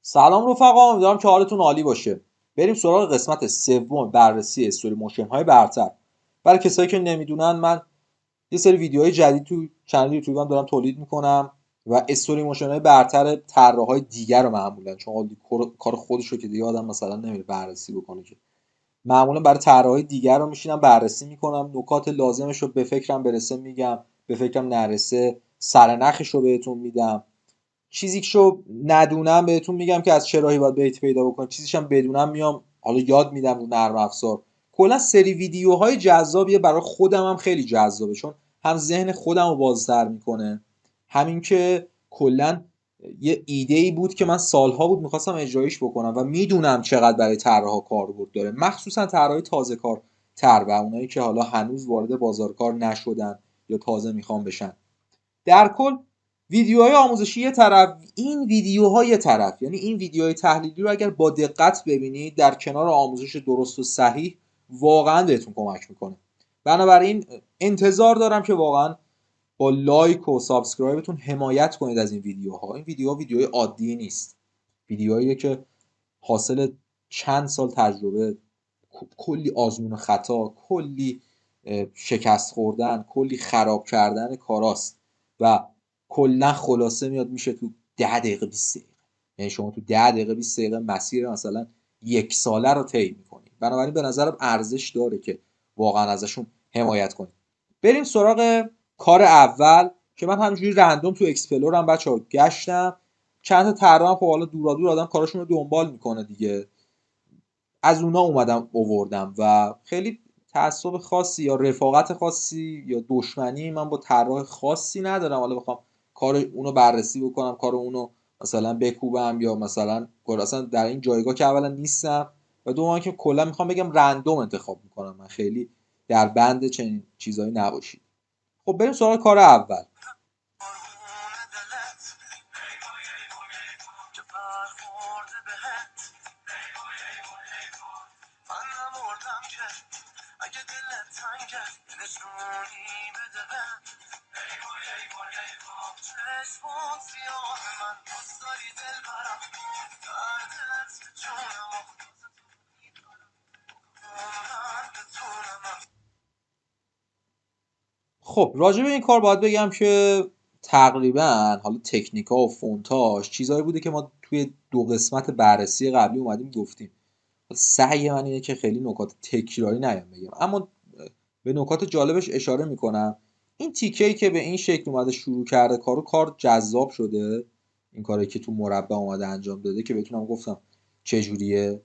سلام رفقا، امیدوارم که حالتون عالی باشه. بریم سراغ قسمت سوم بررسی استوری موشن های برتر. برای کسایی که نمیدونن، من یه سری ویدیوهای جدید تو چنل یوتیوبم دارم تولید میکنم و استوری موشن های برتر طراحای دیگر رو معمولا، چون کار خودش رو که دیگه آدم مثلا نمیره بررسی بکنه، که معمولا برای طراحای دیگر رو میشینم بررسی میکنم، نکات لازمش رو به فکرم برسه میگم، به فکرم نرسه سرنخش رو بهتون میدم، چیزی شو ندونم بهتون میگم که از چه راهی باید بیت پیدا بکنم، چیزیش هم بدونم میام حالا یاد میدم رو نرم افزار. کلا سری ویدیوهای جذابیه، برای خودم هم خیلی جذابه، چون هم ذهن خودم رو بازتر میکنه، همین که کلا یه ایده ای بود که من سالها بود میخواستم اجرایش بکنم و میدونم چقدر برای طراحا کاربرد داره، مخصوصا طراحای تازه کار تر و اونایی که حالا هنوز وارد بازار کار نشدن یا تازه میخوان بشن. در کل ویدیوهای آموزشی یه طرف، این ویدیوهای یه طرف، یعنی این ویدیوهای تحلیلی رو اگر با دقت ببینید در کنار آموزش درست و صحیح، واقعا بهتون کمک میکنه. بنابراین انتظار دارم که واقعا با لایک و سابسکرایبتون حمایت کنید از این ویدیوها. این ویدیوهای عادی نیست، ویدیوهاییه که حاصل چند سال تجربه، کلی آزمون و خطا، کلی شکست خوردن، کلی خراب کردن کاراست و کلا خلاصه میاد میشه تو 10 دقیقه 20 دقیقه. یعنی شما تو 10 دقیقه 20 دقیقه مسیر مثلا یک ساله رو طی میکنید. بنابراین به نظرم ارزش داره که واقعا ازشون حمایت کنید. بریم سراغ کار اول که من همینجوری رندوم تو اکسپلورم بچه‌ها گشتم، چند تا طراح هم خب حالا دورا دور آدم کاراشون رو دنبال میکنه دیگه، از اونا اومدم اووردم و خیلی تعصب خاصی یا رفاقت خاصی یا دشمنی من با طراح خاصی ندارم، حالا بخوام کار اونو بررسی بکنم، کار اونو مثلا بکوبم یا مثلا اصلا در این جایگاه که اولا نیستم و دوم که کلا میخوام بگم رندوم انتخاب میکنم، من خیلی در بند چنین چیزایی نباشید. خب بریم سراغ کار اول. خب راجع به این کار باید بگم که تقریبا حالا تکنیکا و فونتاش چیزایی بوده که ما توی 2 قسمت بررسی قبلی اومدیم گفتیم. سعی من اینه که خیلی نکات تکراری نیام بگم، اما به نکات جالبش اشاره میکنم. این تیکه‌ای که به این شکل اومده شروع کرده کار جذاب شده، این کاری که تو مربع اومده انجام داده که بتونم گفتم چجوریه،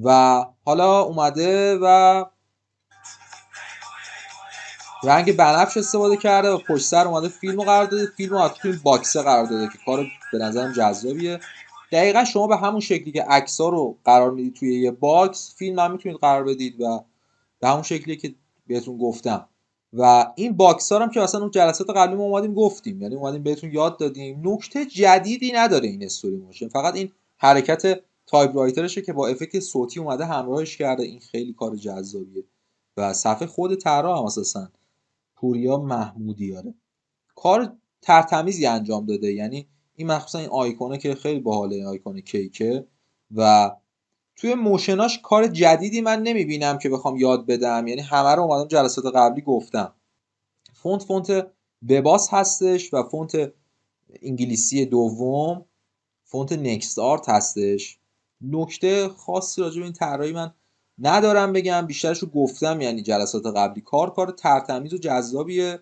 و حالا اومده و رنگ بنفش استفاده کرده و پشت سر اومده فیلم رو قرار داده، فیلم رو توی این باکسه قرار داده که کار به نظرم جذابیه. دقیقا شما به همون شکلی که عکس‌ها رو قرار میدید توی یه باکس، فیلم هم میتونید قرار بدید و به همون شکلی که بهتون گفتم. و این باکس ها هم که اصلا اون جلسات قبلی ما اومدیم گفتیم، یعنی اومدیم بهتون یاد دادیم، نکته جدیدی نداره این استوری موشن، فقط این حرکت تایپ رایترشه که با افکت صوتی اومده همراهش کرده. این خیلی کار جذابیه و صفحه خود طراح هم اساسا پوریا محمودیاره کار ترتمیزی انجام داده. یعنی این مخصوصا این آیکونه که خیلی باحاله، این آیکون کیکه و توی موشناش کار جدیدی من نمیبینم که بخوام یاد بدم، یعنی همه رو اومدم جلسات قبلی گفتم. فونت بباس هستش و فونت انگلیسی دوم، فونت نکست آرت هستش. نکته خاصی راجع به این طراحی من ندارم بگم، بیشترش رو گفتم. یعنی جلسات قبلی کار ترتمیز و جذابیه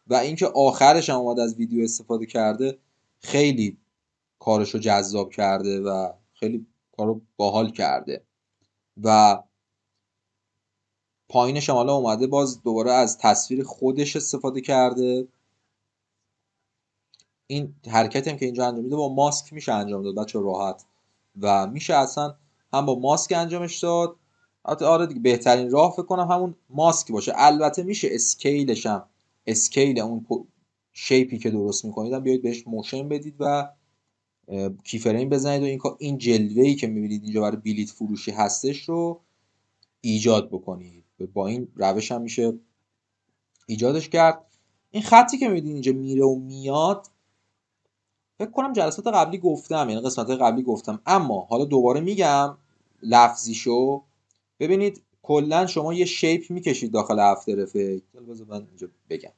و اینکه آخرش هم اومد از ویدیو استفاده کرده، خیلی کارشو جذاب کرده و خیلی کارو باحال کرده. و پایینش هم حالا اومده باز دوباره از تصویر خودش استفاده کرده. این حرکتی هم که اینجا انجام میده با ماسک میشه انجام داد بچه، راحت و میشه اصلا هم با ماسک انجامش داد. آره دیگه، بهترین راه فکر کنم همون ماسک باشه. البته میشه اسکیلش هم، اسکیل اون شیپی که درست میکنید هم بیاید بهش موشن بدید و کیفرین بزنید و این جلوه‌ای که میبینید اینجا برای بلیت فروشی هستش رو ایجاد بکنید. با این روش هم میشه ایجادش کرد. این خطی که میبینید اینجا میره و میاد، فکر کنم جلسات قبلی گفتم، یعنی قسمت قبلی گفتم، اما حالا دوباره میگم لفظیشو. ببینید کلا شما یه شیپ میکشید داخل افتر افکت. بذار من اینجا بگم.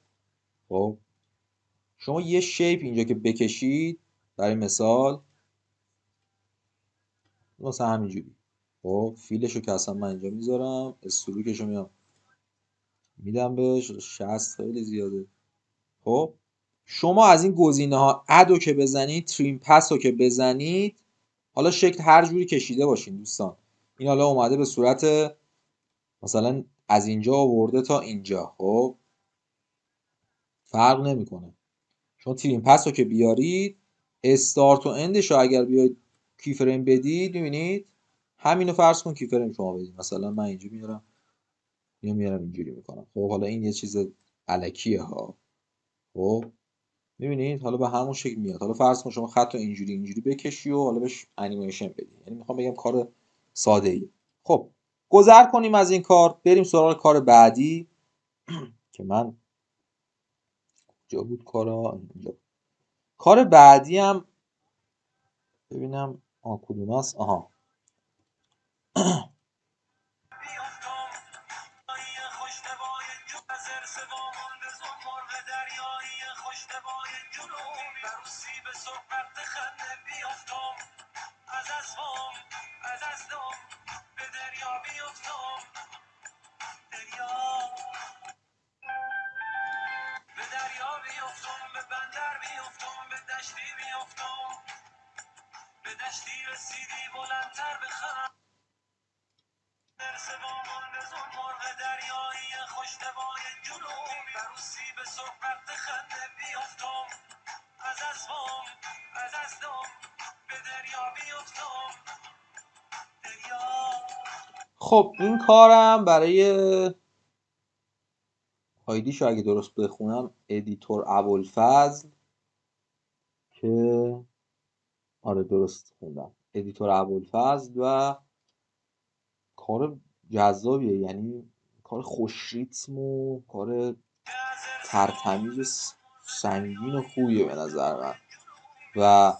خب شما یه شیپ اینجا که بکشید، برای مثال مثلا همینجوری، خب فیلشو که اصلا من اینجا میذارم، استروکشو میدم بهش 60 خیلی زیاده. خب شما از این گزینه ها ادو که بزنید، تریم پس رو که بزنید، حالا شکل هر جوری کشیده باشین دوستان، این حالا اومده به صورت مثلا از اینجا آورده تا اینجا، خب فرق نمیکنه. شما تریم پس رو که بیارید، استارت و اندش رو اگر بیاید کی فریم بدید، میبینید همینو فرض کن کی فریم شما بدید. مثلا من اینجا میارم اینجوری میکنم. خب حالا این یه چیز الکیه ها. خب میبینید حالا به همون شکل میاد. حالا فرض کن شما خط رو اینجوری بکشی و حالا بهش انیمیشن بدی. یعنی میخوام بگم کار ساده ای. خب گذر کنیم از این کار، بریم سراغ کار بعدی که من جا بود کارا اینجا. کار بعدی هم ببینم کدوم است. آها خب این کارم برای آیدیشو اگه درست بخونم ادیتور ابوالفضل، که آره درست خوندم، ادیتور ابوالفضل، و کار جذابیه، یعنی کار خوش ریتم و کار ترتمیز سنگین و خوبیه به نظر من، و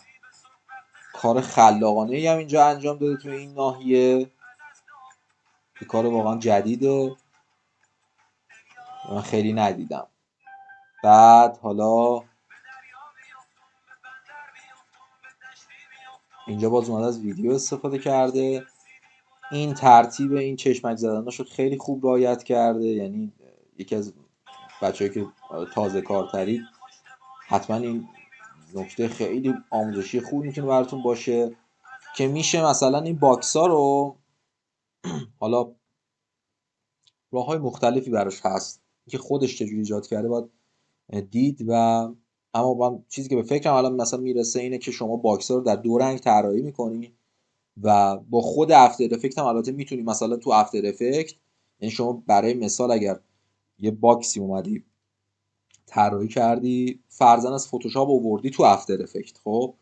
کار خلاقانه ای هم اینجا انجام داده تو این ناحیه. این کار واقعا جدیده، من خیلی ندیدم. بعد حالا اینجا باز اومده از ویدیو استفاده کرده. این ترتیب این چشمک زدناشو خیلی خوب رعایت کرده. یعنی یکی از بچه‌ای که تازه کارترید، حتما این نکته خیلی آموزشی خوب میتونه براتون باشه که میشه مثلا این باکس ها رو حالا راه های مختلفی براش هست که خودش چجوری ایجاد کرده باید دید. و اما من چیزی که به فکرم الان مثلا میرسه اینه که شما باکس ها رو در دو رنگ طراحی میکنی و با خود افتر افکت هم البته میتونی مثلا تو افتر افکت، یعنی شما برای مثال اگر یه باکسی اومدی طراحی کردی فرضاً از فتوشاپ آوردی تو افتر افکت، خب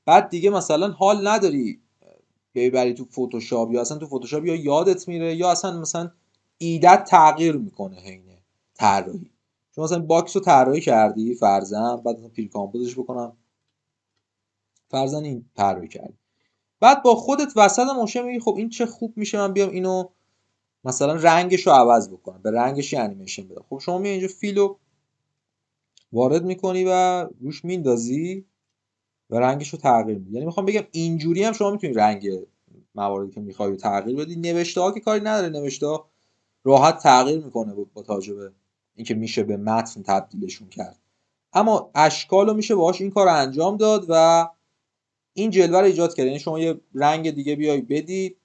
بعد دیگه مثلا حال نداری ببری تو فتوشاپ، یا اصلا تو فتوشاپ یا یادت میره یا اصلا مثلا ایدت تغییر میکنه حین طراحی. شما مثلا باکس رو طراحی کردی فرضاً، بعد مثلا پری کامپوزش بکنم، فرضاً این طراحی کردی، بعد با خودت وسط موشن میگی خب این چه خوب میشه، من بیام اینو مثلا رنگش رو عوض بکنم، به رنگش انیمیشن بدم. خب شما می اینجا فیلو وارد میکنی و روش میندازی و رنگش رو تغییر میدی. یعنی میخوام بگم اینجوری هم شما میتونی رنگ مواردی که میخوای تغییر بدی. نوشته ها که کاری نداره، نوشته ها راحت تغییر میکنه با توجه به اینکه میشه به متن تبدیلشون کرد، اما اشکال رو میشه باهاش این کار رو انجام داد و این جلوه رو ایجاد کرد. یعنی شما یه رنگ دیگه بیای بدی،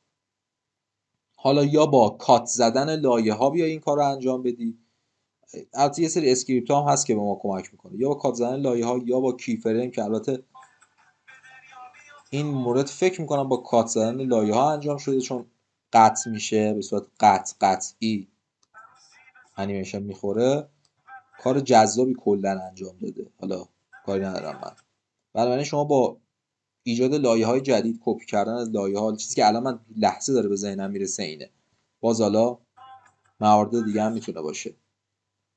حالا یا با کات زدن لایه ها بیای این کار رو انجام بدی. البته یه سری اسکریپت هم هست که به ما کمک میکنه، یا با کات زدن لایه ها یا با کی فریم، که البته این مورد فکر میکنم با کات زدن لایه ها انجام شده، چون قطع میشه به صورت قطعی انیمیشن میخوره. کار جذابی کلا انجام داده، حالا کاری ندارم من. بنابراین شما با ایجاد لایه های جدید، کپی کردن از لایه ها، چیزی که الان من لحظه داره به ذهنم میرسه اینه. باز حالا موارد دیگه هم میتونه باشه.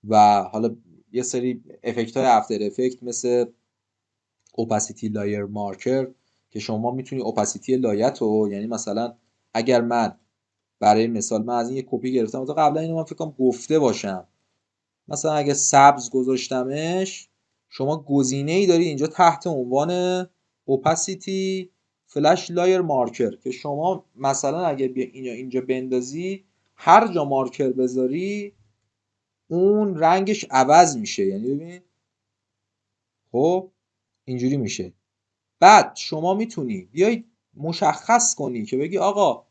و حالا یه سری افکت های افتر افکت مثل opacity layer marker که شما میتونی opacity لایت رو، یعنی مثلا اگر من برای مثال من از این یه کپی گرفتم، تا قبلا اینو من فکر کنم گفته باشم، مثلا اگه سبز گذاشتمش، شما گزینه‌ای داری اینجا تحت عنوان opacity flash layer marker که شما مثلا اگه اینجا بندازی، هر جا مارکر بذاری اون رنگش عوض میشه. یعنی ببین خب اینجوری میشه. بعد شما میتونی بیای مشخص کنی که بگی آقا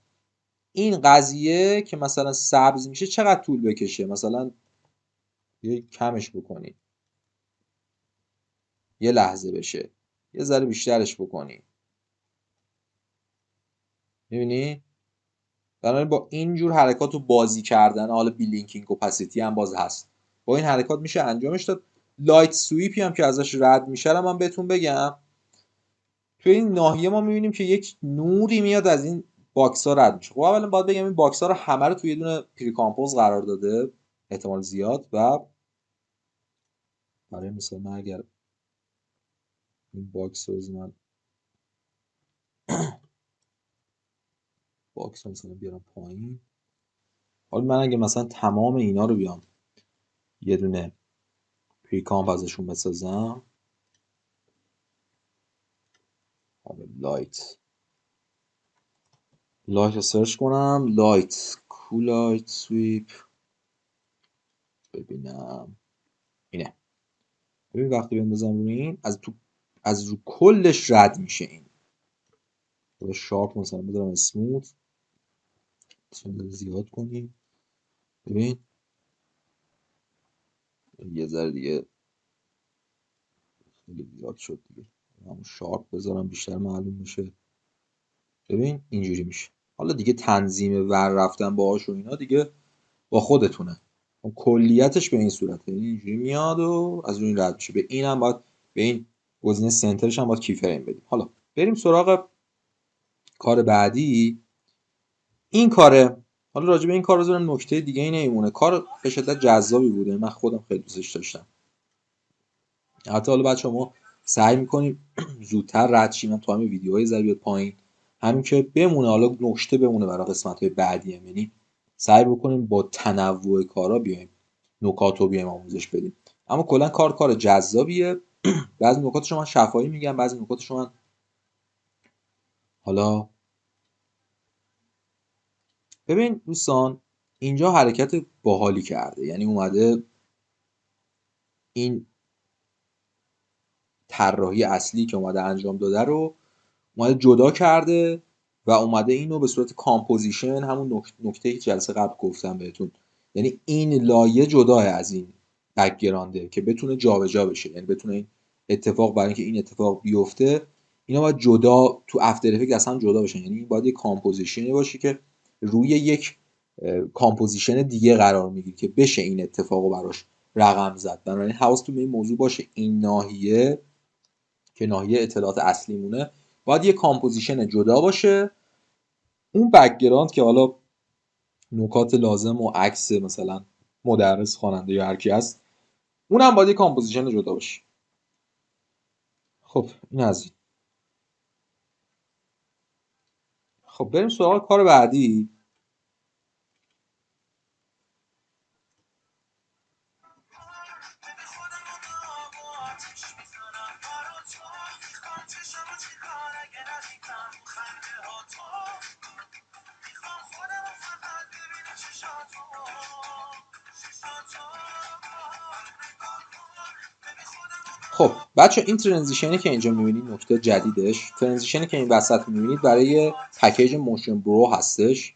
این قضیه که مثلا سبز میشه چقدر طول بکشه، مثلا بیای کمش بکنی، یه لحظه بشه، یه ذره بیشترش بکنی. میبینی؟ بنابراین با اینجور حرکات رو بازی کردن، حالا بیلینکینگ اپاسیتی هم باز هست، با این حرکات میشه انجامش داد. لایت سویپی هم که ازش رد میشه من بهتون بگم، توی این ناحیه ما میبینیم که یک نوری میاد از این باکس ها رد میشه. خب اولا باید بگم این باکس ها رو همه رو توی یه دونه پریکامپوز قرار داده احتمال زیاد. و برای مثال من اگر این باکس رو من باکس رو مثلا بیارم پایین، حالا من اگه مثلا تمام اینا رو بیام یه دونه پریکامپ ازشون بسازم، حالا لایت رو سرچ کنم، لایت کولایت سویپ، ببینم اینه. ببین وقتی بندازم روی این از رو کلش رد میشه. این رو شارپ مثلا بذارم اسموت، زیاد کنیم، ببین یه ذره دیگه زیاد شد دیگه، همون شارپ بذارم بیشتر معلوم میشه. ببین اینجوری میشه. حالا دیگه تنظیم ور رفتن باهاش و اینا دیگه با خودتونه. کلیتش به این صورته، یعنی اینجوری میاد و از روی رد میشه. به این هم باید، به این گزینه سنترش هم باید کی فریم بدیم. حالا بریم سراغ کار بعدی. این کاره، حالا راجع به این کار بذارم نکته دیگه ای نمیمونه. کار به شدت جذابی بوده، من خودم خیلی دوستش داشتم. حتی حالا بچه ما سعی میکنیم زودتر رد شیم، من تو همین ویدیوهای زر بیاد پایین، همین که بمونه، حالا نکته بمونه برای قسمت های بعدی هم. یعنی سعی بکنیم با تنوع کارا بیایم نکات رو بیایم آموزش بدیم. اما کلا کار جذابیه. بعضی نکاتش من شفاهی میگم، بعضی نکاتش من حالا ببین دوستان، اینجا حرکت باحالی کرده. یعنی اومده این طراحی اصلی که اومده انجام داده رو اومده جدا کرده و اومده اینو به صورت کامپوزیشن، همون نکته که جلسه قبل گفتم بهتون، یعنی این لایه جداه از این بک‌گراند که بتونه جابجا بشه. یعنی بتونه این اتفاق، برای اینکه این اتفاق بیفته اینا باید جدا تو افتر افکت اصلا جدا بشن. یعنی این باید یک کامپوزیشنی باشه که روی یک کامپوزیشن دیگه قرار میگیره که بشه این اتفاقو براش رقم زد. بنابراین حواستون به این موضوع باشه، این ناحیه که ناحیه اطلاعات اصلی مونه باید یه کامپوزیشن جدا باشه. اون بک‌گراند که حالا نکات لازم و عکس مثلا مدرس، خواننده یا هر کی هست، اونم باید یه کامپوزیشن جدا باشه. خب این از این. خب بریم سراغ کار بعدی. خب بچه این ترانزیشنی که اینجا میبینید، نکته جدیدش، ترانزیشنی که این وسط میبینید برای پکیج موشن برو هستش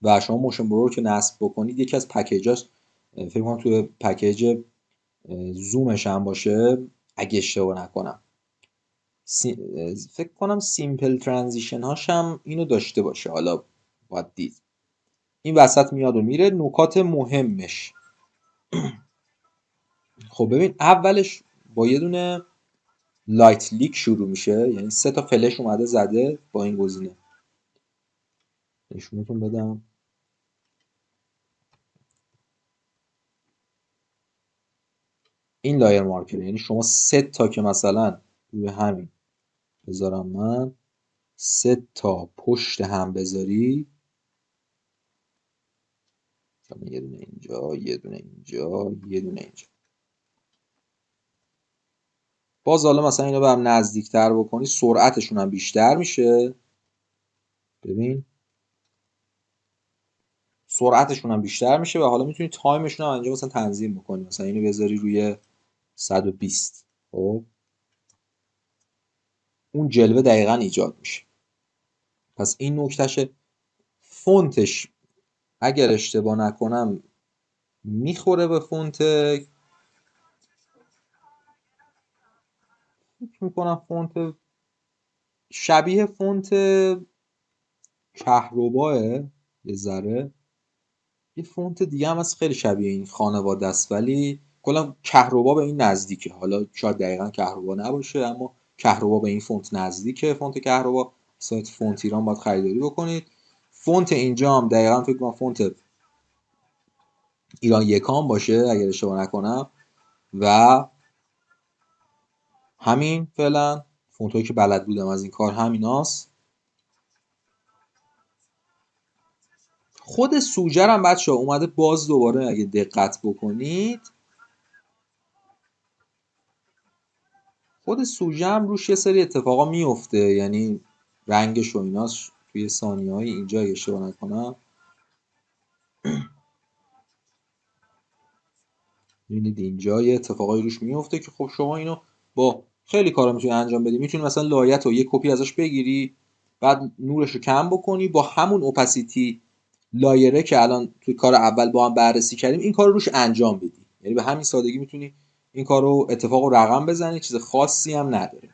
و شما موشن برو رو که نصب بکنید، یکی از پکیجاش فکر کنم توی پکیج زومش هم باشه اگه اشتباه نکنم، فکر کنم سیمپل ترانزیشن هاش هم اینو داشته باشه. حالا باید دید. این وسط میاد و میره. نکات مهمش، خب ببین اولش با یه دونه لایت لیک شروع میشه، یعنی 3 تا فلش اومده زده با این گزینه. نشونتون بدم. این لایر مارکر، یعنی شما 3 تا که مثلا روی همین بذارم من 3 تا پشت هم بذاری، یه دونه اینجا، یه دونه اینجا، یه دونه اینجا. باز حالا مثلا اینو به هم نزدیکتر بکنی سرعتشون هم بیشتر میشه. ببین سرعتشون هم بیشتر میشه و حالا میتونی تایمشون هم اینجا مثلا تنظیم بکنی، مثلا اینو بذاری روی 120. خب اون جلوه دقیقا ایجاد میشه. پس این نکتهشه. فونتش اگر اشتباه نکنم میخوره به فونت، فکر میکنم فونت شبیه فونت کهرباه یه ذره، یه فونت دیگه هم هست خیلی شبیه این خانواده است ولی کلا کهربا به این نزدیکه. حالا شاید دقیقا کهربا نباشه اما کهربا به این فونت نزدیکه. فونت کهربا سایت فونت ایران باید خریداری بکنید. فونت اینجا هم دقیقا فکر کنم فونت ایران یکان باشه اگر اشتباه نکنم و همین فعلا فونت هایی که بلد بودم از این کار همیناست. خود سوژه هم بچه ها اومده باز دوباره اگه دقت بکنید، خود سوژه هم روش یه سری اتفاقا میفته، یعنی رنگش و ایناش توی ثانیه‌های اینجا اگه اشتباه نکنم می‌بینید اینجا یه اتفاقایی روش میفته که خب شما اینو با خیلی کارا میتونی انجام بدی. میتونی مثلا لایت رو یه کپی ازش بگیری بعد نورش رو کم بکنی با همون اوپاسیتی لایره که الان توی کار اول با هم بررسی کردیم این کار رو روش انجام بدی. یعنی به همین سادگی میتونی این کار رو اتفاق رو رقم بزنی، چیز خاصی هم نداره.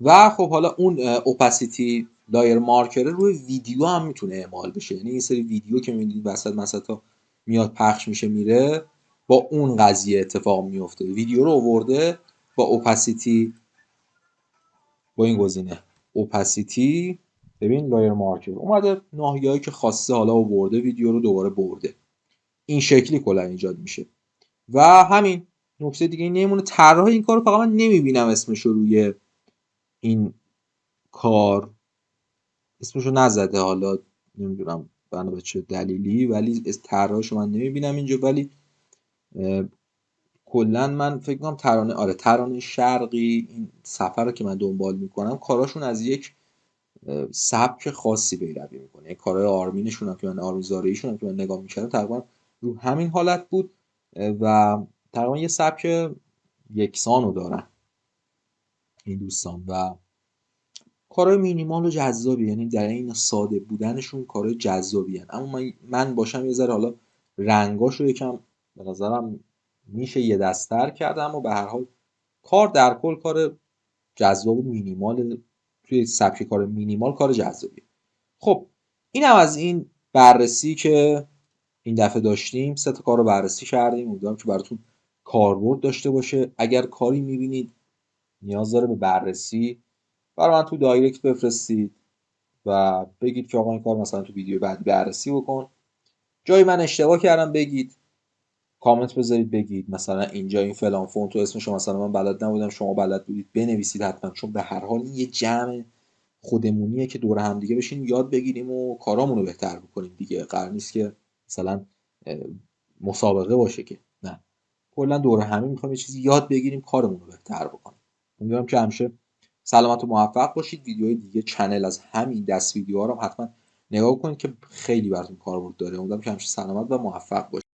و خب حالا اون اوپاسیتی لایر مارکر روی ویدیو هم میتونه اعمال بشه، یعنی این سری ویدیو که میبینید وسط مسطا میاد پخش میشه میره با اون قضیه اتفاق میفته. ویدیو رو آورده با اوپاسیتی، با این گزینه اوپاسیتی، ببین لایر مارکر اومده ناحیه‌ای که خواسته حالا آورده ویدیو رو دوباره برده. این شکلی کلا ایجاد میشه. و همین نکته دیگه این نمونه طراح این کارو فقط من نمیبینم اسمش رو روی این کار اسمشو نزده، حالا نمیدونم بنا به چه دلیلی، ولی طراحشو من نمیبینم اینجا. ولی کلا من فکر کنم ترانه، آره ترانه شرقی این سفر رو که من دنبال میکنم کاراشون از یک سبک خاصی پیروی میکنه. کارهای آرمینشون هم که من آرمیزاریشون هم که من نگاه میکردم تقریبا رو همین حالت بود و تقریبا یه سبک یکسان رو دارن این دوستان و کارهای مینیمال و جذابی، یعنی در این ساده بودنشون کارهای جذابی هن. اما من باشم یه ذره حالا رنگاشو یکم به نظرم میشه یه دست‌تر کرد اما به هر حال کار در کل کار جذاب و مینیمال، توی سبک کار مینیمال کار جذابیه. خب این هم از این بررسی که این دفعه داشتیم. 3 تا کار رو بررسی کردیم، امیدوارم که براتون کاربرد داشته باشه. اگر کاری میبینید نیاز داره به بررسی برای من تو دایرکت بفرستید و بگید که آقا این کار مثلا تو ویدیو بعدی بررسی بکن. جایی من اشتباه کردم بگید، کامنت بذارید بگید مثلا اینجا این فلان فونت و اسمش مثلا من بلد نبودم شما بلد بودید بنویسید حتما، چون به هر حال یه جمع خودمونیه که دور هم دیگه بشین یاد بگیریم و کارامون رو بهتر بکنیم دیگه. قرار نیست که مثلا مسابقه باشه که نه، کلا دور همی میخوایم یه چیزی یاد بگیریم کارمون رو بهتر بکنیم. امیدوارم که همیشه سلامت و موفق باشید. ویدیوهای دیگه چنل از همین دست ویدیوها رو حتما نگاه کنید که خیلی براتون کاربرد داره. امیدوارم که همیشه سلامت و موفق باشید.